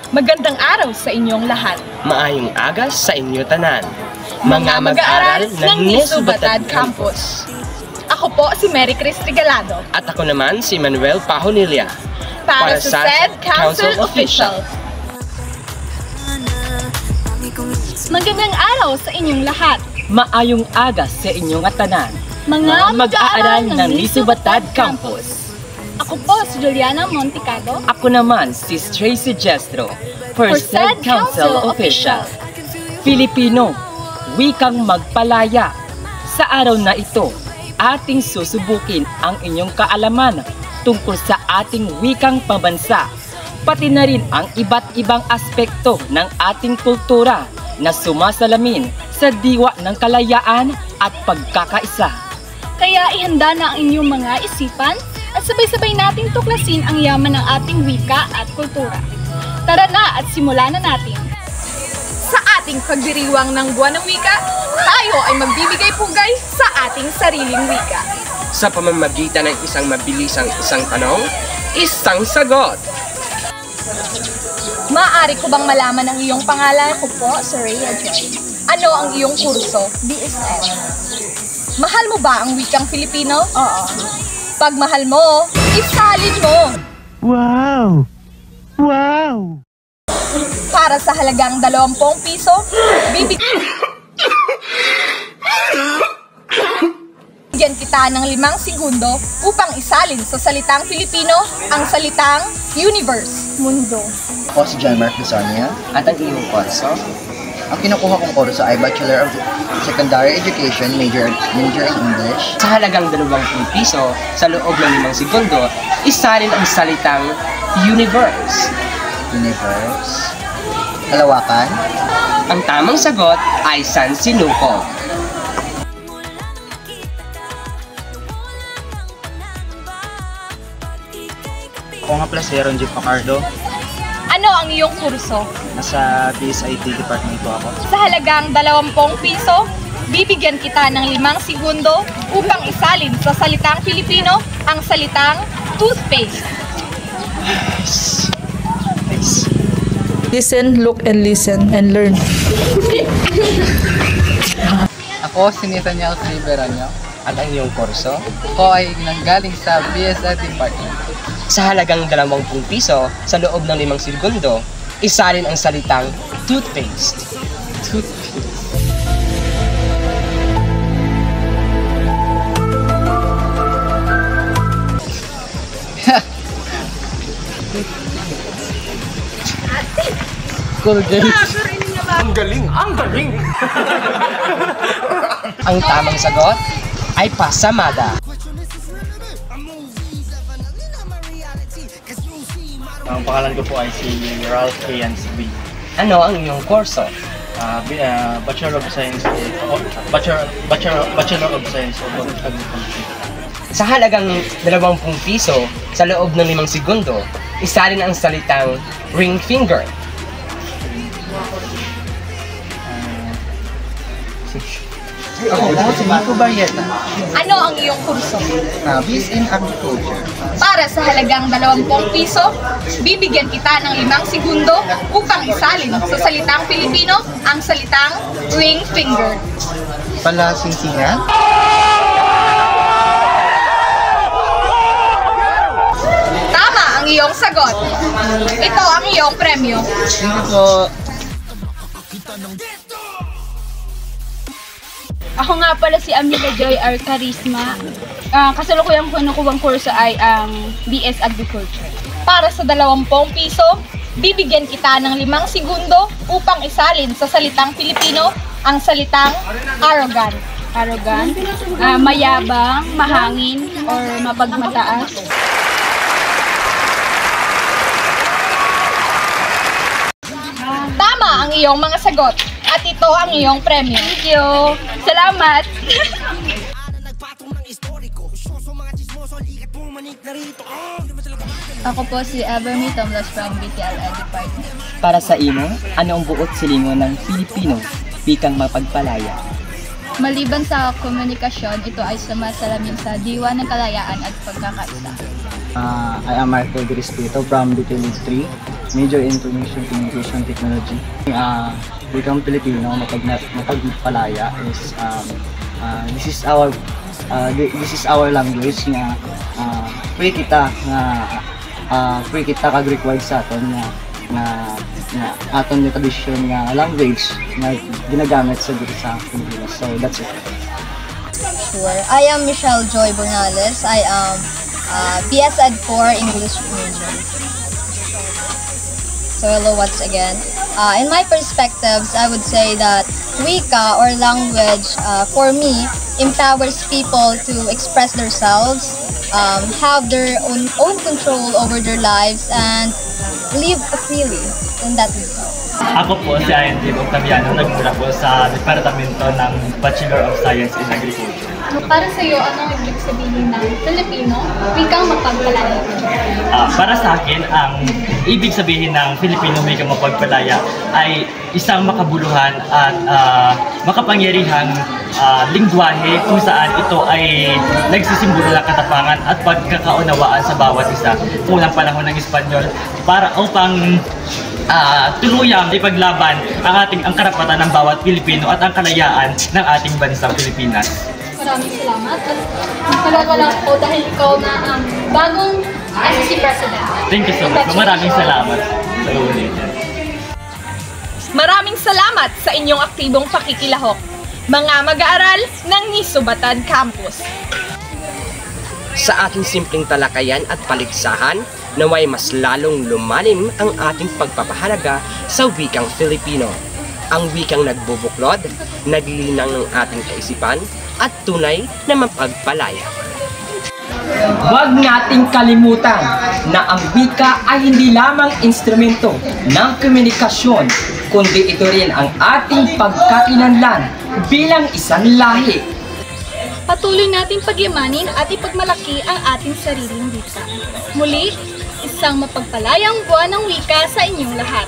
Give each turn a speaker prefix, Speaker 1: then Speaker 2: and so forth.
Speaker 1: Magandang araw sa inyong lahat.
Speaker 2: Maayong agas sa inyo tanan.
Speaker 1: Mga mag-aaral ng Nisu Batad Campus. Ako po si Mary Chris Regalado.
Speaker 2: At ako naman si Manuel Pahonilla.
Speaker 1: Para sa said Council Official. Magandang araw sa inyong lahat.
Speaker 3: Maayong agas sa inyong tanan.
Speaker 1: Mga
Speaker 3: mag-aaral ng Nisu Batad Campus.
Speaker 1: Ako po si Juliana Montecado.
Speaker 3: Ako naman si Tracy Jestro, for said Council Official. Filipino, wikang magpalaya. Sa araw na ito, ating susubukin ang inyong kaalaman tungkol sa ating wikang pambansa, pati na rin ang iba't ibang aspekto ng ating kultura na sumasalamin sa diwa ng kalayaan at pagkakaisa.
Speaker 1: Kaya ihanda na ang inyong mga isipan at sabay-sabay nating tuklasin ang yaman ng ating wika at kultura. Tara na at simulan na natin. Sa ating pagdiriwang ng Buwan ng Wika, tayo ay magbibigay pugay sa ating sariling wika.
Speaker 2: Sa pamamagitan ng isang mabilisang isang tanong, isang sagot.
Speaker 1: Maaari ko bang malaman ang iyong pangalan? Ko po, Sir Rhea Joy. Ano ang iyong kurso? BSN. Mahal mo ba ang wikang Filipino? Oo. Pag mahal mo, isalin mo!
Speaker 4: Wow! Wow!
Speaker 1: Para sa halagang 20 piso, bibigyan kita ng 5 segundo upang isalin sa salitang Filipino ang salitang universe, mundo.
Speaker 5: Ako si John Mark Bisonia at ang iyong kurso. Ang kinukuha kong kurso ay Bachelor of Secondary Education, major in English.
Speaker 2: Sa halagang 20 piso, sa loob ng 5 segundo, isalin ang salitang universe.
Speaker 5: Universe. Kalawakan.
Speaker 2: Ang tamang sagot ay San Sinuko.
Speaker 4: Ako nga pala si Aaron G. Pacardo.
Speaker 1: Ano ang iyong kurso?
Speaker 4: Nasa PSIT department po ako.
Speaker 1: Sa halagang 20 piso, bibigyan kita ng 5 segundo upang isalin sa salitang Filipino ang salitang toothpaste.
Speaker 2: Nice.
Speaker 6: Listen, look, and listen, and learn.
Speaker 7: Ako si Nathaniel Riveranyo.
Speaker 2: At ang iyong kurso?
Speaker 7: Ako ay nanggaling sa BSI Department.
Speaker 2: Sa halagang 20 piso, sa loob ng 5 segundo, isalin ang salitang toothpaste.
Speaker 7: Toothpaste. Colgate.
Speaker 2: Ang galing! Ang galing! Ang tamang sagot ay pasamada.
Speaker 4: Ang pangalan ko po ay si Ralph K. B.
Speaker 2: Ano ang iyong kurso?
Speaker 4: Bachelor of Science Bachelor of Science of Agriculture.
Speaker 2: Sa halagang 20 piso, sa loob ng 5 segundo, isalin ang salitang ring finger.
Speaker 5: Ako po si Marco Barrieta.
Speaker 1: Ano ang iyong kurso?
Speaker 5: BS in Agriculture.
Speaker 1: Para sa halagang 20 piso, bibigyan kita ng 5 segundo upang isalin sa salitang Filipino ang salitang ring finger.
Speaker 5: Palasingsingan.
Speaker 1: Tama ang iyong sagot. Ito ang iyong premyo.
Speaker 5: Thank you po.
Speaker 8: Ako nga pala si Amelia Joy R. Charisma. Kasalukuyang kinukuhang kurso ay ang BS Agriculture.
Speaker 1: Para sa 20 piso, bibigyan kita ng 5 segundo upang isalin sa salitang Filipino ang salitang arrogant.
Speaker 8: Arrogant, mayabang, mahangin, or mapagmataas.
Speaker 1: Tama ang iyong mga sagot. At ito ang iyong premyo.
Speaker 8: Thank you! Salamat!
Speaker 9: Ako po si Evermy Tomlas from BTLI Department.
Speaker 3: Para sa imo, ano ang buot silingon ng Filipino, wikang mapagpalaya?
Speaker 9: Maliban sa komunikasyon, ito ay sumasalamin sa diwa ng kalayaan at pagkakaisa.
Speaker 4: I am Marco Grispito from BTLI 3. major in Information Communication Technology. Wikang Pilipino, mapagpalaya is this is our language nga free kita kag-required sa aton na aton yung tradisyon nga language na ginagamit sa Pilipinas. So that's it.
Speaker 10: Sure. I am Michelle Joy Bernales. I am BS Ed 4 English major. So hello once again. In my perspectives, I would say that Wika or language for me empowers people to express themselves, have their own control over their lives, and live freely. And that is all.
Speaker 4: Ako po si Ayendy Octaviano, nagmula po sa Departamento ng Bachelor of Science in Agriculture.
Speaker 1: Para sa iyo, anong ibig sabihin ng Filipino, wikang mapagpalaya?
Speaker 4: Para sa akin, ang ibig sabihin ng Filipino wikang mapagpalaya ay isang makabuluhan at makapangyarihang lingwahe kung saan ito ay nagsisimbolo ng katapangan at pagkakaunawaan sa bawat isa. Unang panahon ng Espanyol para upang tuluyang ipaglaban ang karapatan ng bawat Pilipino at ang kalayaan ng ating bansang Pilipinas.
Speaker 1: Maraming salamat. Nagwala po dahil ikaw na ang bagong ICC President.
Speaker 4: Thank you so much. Maraming salamat sa uulitin.
Speaker 11: Maraming salamat sa inyong aktibong pakikilahok, mga mag-aaral ng Nisubatan Campus.
Speaker 2: Sa ating simpleng talakayan at paligsahan, naway mas lalong lumalim ang ating pagpapahalaga sa wikang Filipino. Ang wikang nagbubuklod, naglilinang ng ating kaisipan, at tunay na mapagpalaya.
Speaker 3: Huwag nating kalimutan na ang wika ay hindi lamang instrumento ng komunikasyon, kundi ito rin ang ating pagkakinanlan bilang isang lahi.
Speaker 1: Patuloy nating pagyamanin at ipagmalaki ang ating sariling wika. Muli, isang mapagpalayang buwan ng wika sa inyong lahat.